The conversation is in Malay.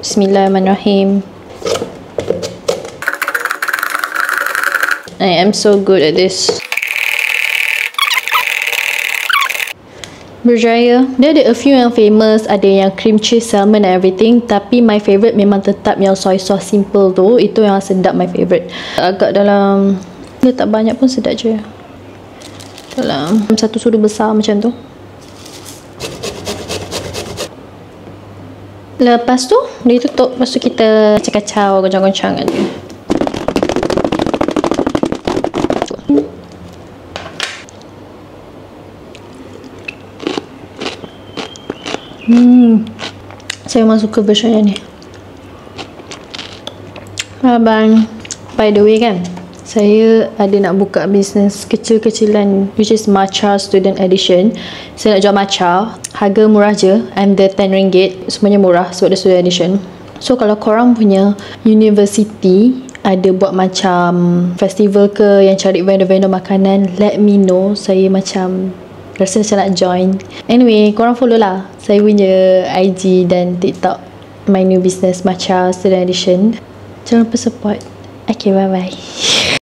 Bismillahirrahmanirrahim. I am so good at this. Berjaya. Dia ada a few yang famous, ada yang cream cheese, salmon and everything, tapi my favourite memang tetap yang soy sauce simple tu. Itu yang sedap, my favourite. Agak dalam, dia tak banyak pun sedap je. Dalam satu sudu besar macam tu. Lepas tu dia tutup. Lepas tu kita kacau-kacau, goncang-goncang aja. Saya memang suka version yang ni. Abang, by the way kan, saya ada nak buka bisnes kecil-kecilan, which is matcha student edition. Saya nak jual matcha, harga murah je, under RM10. Semuanya murah sebab dia student edition. So kalau korang punya university ada buat macam festival ke, yang cari vendor-vendor makanan, let me know. Saya macam rasa macam nak join. Anyway, korang follow lah saya punya IG dan TikTok, my new business matcha student edition. Jangan lupa support. Okay, bye bye.